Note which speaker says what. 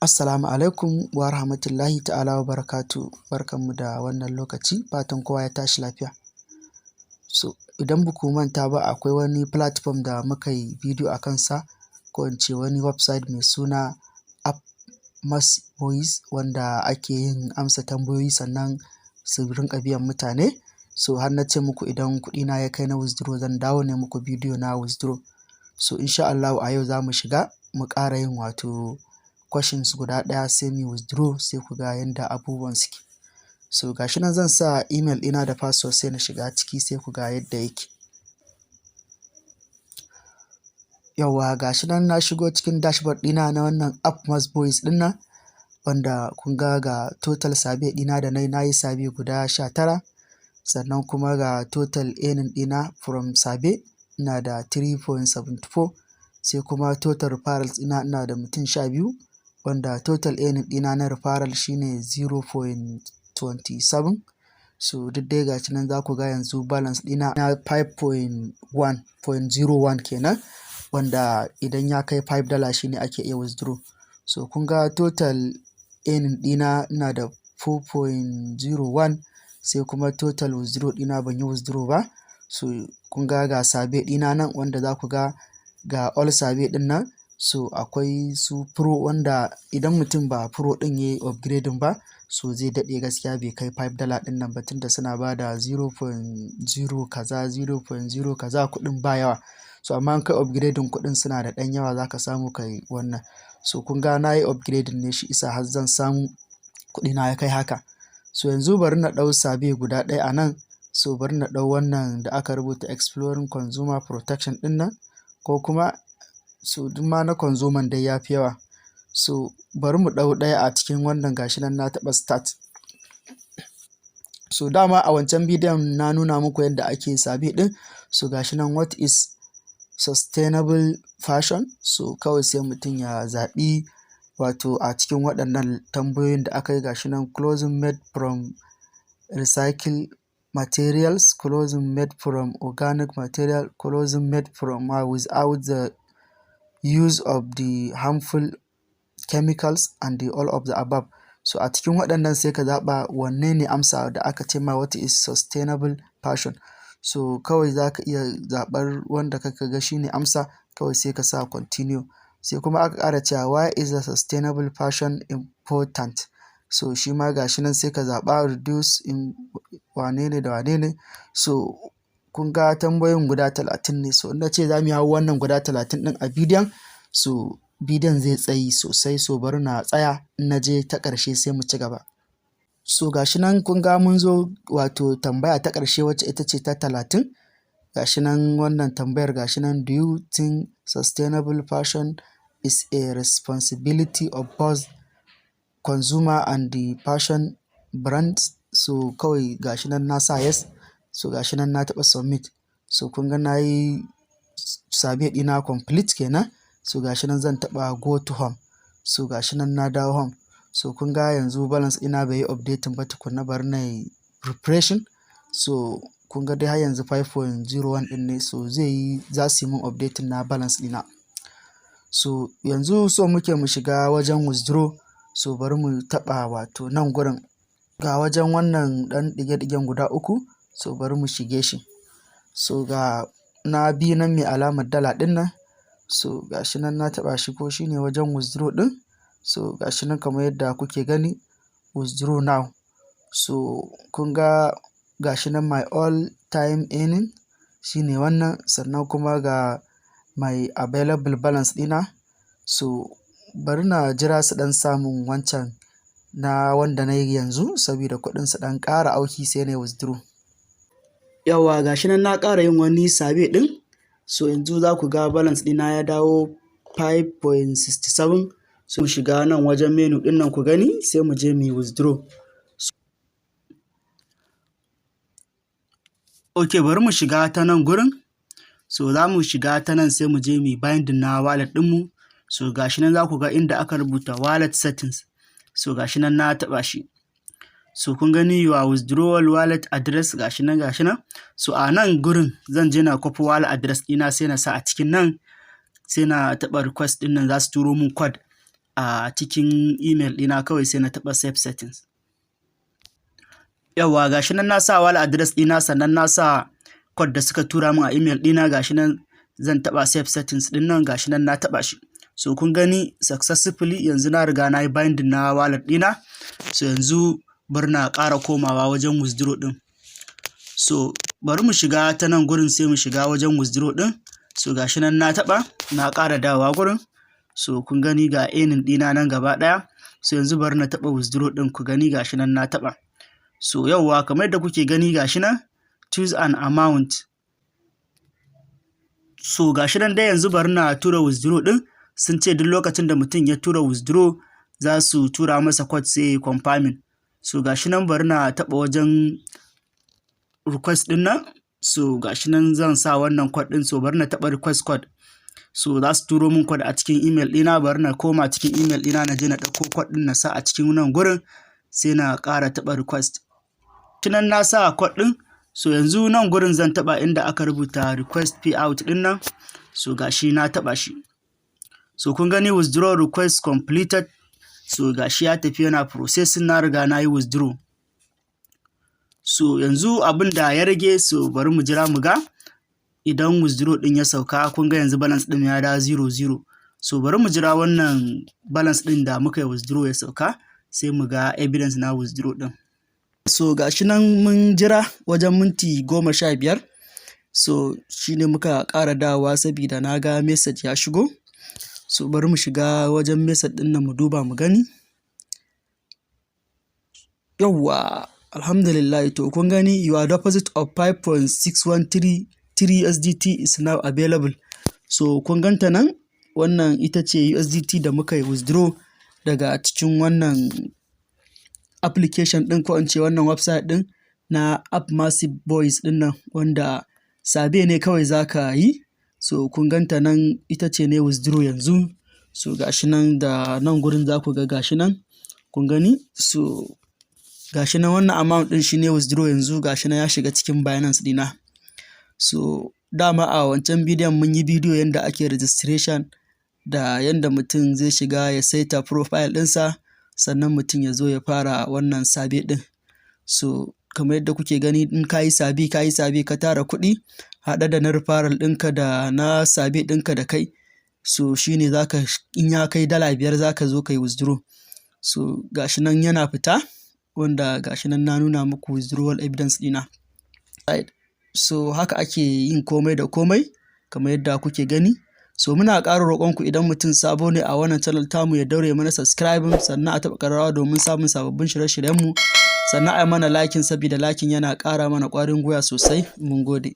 Speaker 1: Assalamu alaikum wa rahmatullahi ta'ala wa barakatu. Barkanmu da wannan lokaci, fatan kowa ya tashi lafiya. So idan ba ku manta ba, akwai wani platform da muka yi bidiyo a kansa, ko in ce wani website mai suna app.massvoiz, wanda ake yin amsa tambayoyi sannan su rinka biyan mutane. So har na ce muku idan kuɗina ya kai na withdraw zan dawo ne muku bidiyo na withdraw. So insha Allah a yau za mu shiga mu ƙara yin wato questions guda ɗaya sai mu withdraw, sai ku ga yanda abubuwan suke. So gashi nan zan sa email ɗina da password sai na shiga ciki sai ku ga yadda yake. Yawwa gashi nan na shigo cikin dashboard ɗina na wannan app.massvoiz ɗin nan, wanda kun ga total sabe ɗina da na yi sabe guda 19, sannan kuma ga total earning ɗina from sabe ina da 3.74, sai kuma total referrals ina da mutum 12, wanda total earning ɗina na referral shine 0.27. So duk dai gashi nan za ku ga yanzu balance ɗina na 5.01 kenan, wanda idan ya kai $5 shine ake iya withdraw. So kun ga total earning ɗina ina da 4.01, sai kuma total withdraw ɗina ban yi withdraw ba. So kun ga sabe ɗina nan wanda za ku ga all sabe ɗin nan. So akwai su pro, wanda idan mutum ba pro ɗin ya yi upgrading ba, so zai daɗe gaskiya bai kai $5 ɗin nan ba, tunda suna ba da 0.0 kaza 0.0 kaza, kuɗin ba yawa. So amma in kai upgrading kuɗin suna da ɗan yawa, za ka samu kai wannan. So kun ga na yi upgrading ne, shi isa har zan samu kuɗina ya kai haka. So yanzu bari na ɗau sabe guda ɗaya a nan. So bari na ɗau wannan da aka rubuta exploring consumer protection ɗin nan, ko kuma so duk ma na consumer dai ya fi yawa. So bari mu ɗau ɗaya a cikin wannan, gashi nan na taɓa start. So dama a wancan bidiyon na nuna muku yadda ake sabe ɗin. So gashi nan what is sustainable fashion. So kawai sai mutum ya zaɓi wato a cikin waɗannan tambayoyin da aka yi, gashi nan clothing made from recycled materials, clothing made from organic material, clothing made from without the use of the harmful chemicals and all of the above. So a cikin waɗannan sai ka zaɓa wanne ne amsa da aka ce ma what is sustainable fashion. So kawai za ka iya zaɓar wanda kaka ga shine amsa, kawai sai ka sa continue. Sai kuma aka ƙara cewa why is the sustainable fashion important. So shi ma gashi nan sai ka zaɓa reduce in wane ne da wane ne. So kun ga tambayoyin guda 30 ne. So in na ce za mu hau wannan guda 30 ɗin a bidiyon, so bidiyon zai tsayi sosai. So bari na tsaya, in na je ta ƙarshe sai mu ci gaba. So gashi nan kun ga mun zo wato tambaya ta ƙarshe, wacce ita ce ta 30. Gashi nan wannan tambayar gashi nan, do you think sustainable fashion is a responsibility of both consumer and the fashion brands. So kawai gashi nan na sa yes. So gashi nan na taɓa submit. So kun ga na yi sabe ɗina complete kenan. So gashi nan zan taɓa go to home. So gashi nan na dawo home. So kun ga yanzu balance ɗina bai yi updating ba tukunna, bari na yi refreshing. So kun ga dai har yanzu 5.01 ɗin ne. So za su yi min updating na balance ɗina. So yanzu so muke mu shiga wajen withdraw. So bari mu taɓa wato nan gurin, ga wajen wannan ɗan ɗige-ɗigen guda 3. So bari mu shige shi. So ga na biyu nan mai alamar dala ɗin nan. So gashi nan na taɓa shi, ko shine wajen withdraw ɗin. So gashi nan kamar yadda kuke gani, withdraw now. So kun ga gashi nan my all time earning shine wannan, sannan kuma ga my available balance ɗina. So bari na jira su ɗan samun wancan na wanda na yi yanzu, saboda kuɗin su ɗan ƙara auki sai na yi withdraw. Yawa gashi nan na ƙara yin wani sabe ɗin. So yanzu za ku ga balance ɗina ya dawo 5.67. So mu shiga nan wajen menu ɗin nan ku gani, sai mu je mu yi withdraw. Ok, bari mu shiga ta nan gurin. So za mu shiga ta nan sai mu je mu yi binding na wallet ɗinmu. So gashi nan za ku ga inda aka rubuta wallet settings. So gashi nan na taɓa shi. So kun gani your withdrawal wallet address, gashi nan gashi nan. So a nan gurin zan je na copy wallet address ɗina sai na sa a cikin nan, sai na taɓa request ɗin nan, za su turo mun code. a cikin email ɗina, kawai sai na taɓa save settings. Yawwa gashi nan na sa wallet address ɗina, sannan na sa code da suka tura min a email ɗina, gashi nan zan taɓa save settings ɗin nan, gashi nan na taɓa shi. So kun gani successfully yanzu na riga na yi binding na wallet ɗina. So yanzu bari na ƙara komawa wajen withdraw ɗin. So bari mu shiga ta nan gurin, sai mu shiga wajen withdraw ɗin. So gashi nan na taɓa, na ƙara dawowa gurin. So kun gani ga earning ɗina nan gaba ɗaya. So yanzu bari na taɓa withdraw ɗin, ku gani gashi nan na taɓa. So yauwa kamar yadda kuke gani gashi nan choose an amount. So gashi nan dai yanzu bari na tura withdraw ɗin. Sun ce duk lokacin da mutum ya tura withdraw za su tura masa code sai confirming. So gashi nan bari na taɓa wajen request ɗin nan. So gashi nan zan sa wannan code ɗin. So bari na taɓa request code. So za su turo min code a cikin email ɗina. Bari na koma cikin email ɗina na je na ɗauko code ɗin na sa a cikin nan gurin, sai na ƙara taɓa request. Tunan na sa code ɗin. So yanzu nan gurin zan taɓa inda aka rubuta request payout ɗin nan. So gashi na taɓa shi. So kun gani withdraw request completed. So gashi ya tafi yana processing, na riga na yi withdraw. So yanzu abin da ya rage, so bari mu jira mu ga idan withdraw ɗin ya sauka. Kun ga yanzu balance ɗin ya da 0. So bari mu jira wannan balance ɗin da muka yi withdraw ya sauka, sai mu ga evidence na withdraw ɗin. So gashi nan mun jira wajen minti 15. So shine muka ƙara dawowa saboda na ga message ya shigo. So bari mu shiga wajen message ɗin nan mu duba mu gani. Yawwa alhamdulillah, to kun gani your deposit of 5.6133 USDT is now available. So kun ganta nan, wannan ita ce USDT da muka yi withdraw daga cikin wannan application ɗin, ko in ce wannan website ɗin na app.massvoiz ɗin nan, wanda sabe ne kawai za ka yi. So kun ganta nan ita ce ne withdraw yanzu. So gashi nan da nan gurin za ku ga gashi nan kun gani. So gashi nan wannan amount ɗin shi ne withdraw yanzu, gashi nan ya shiga cikin Banance ɗina. So dama a wancan bidiyon mun yi bidiyo yanda ake registration da yanda mutum zai shiga ya saita profile ɗinsa, sannan mutum ya zo ya fara wannan sabe ɗin. So kamar yadda kuke gani, in ka yi sabe ka tara kuɗi haɗe da na referral ɗinka da na sabe ɗinka da kai. So shine zaka, in ya kai $5 zaka zo kai withdraw. So gashi nan yana fita, wanda gashi nan na nuna muku withdrawal evidence ɗina. So haka ake yin komai da komai kamar yadda kuke gani. So muna ƙara roƙonku idan mutum sabo ne a wannan channel tamu ya daure mana subscribing, sannan a taɓa ƙararrawa domin samun sababbin shirye-shiryenmu, sannan a yi mana liking saboda liking yana ƙara mana ƙwarin gwiwa sosai. Mun gode.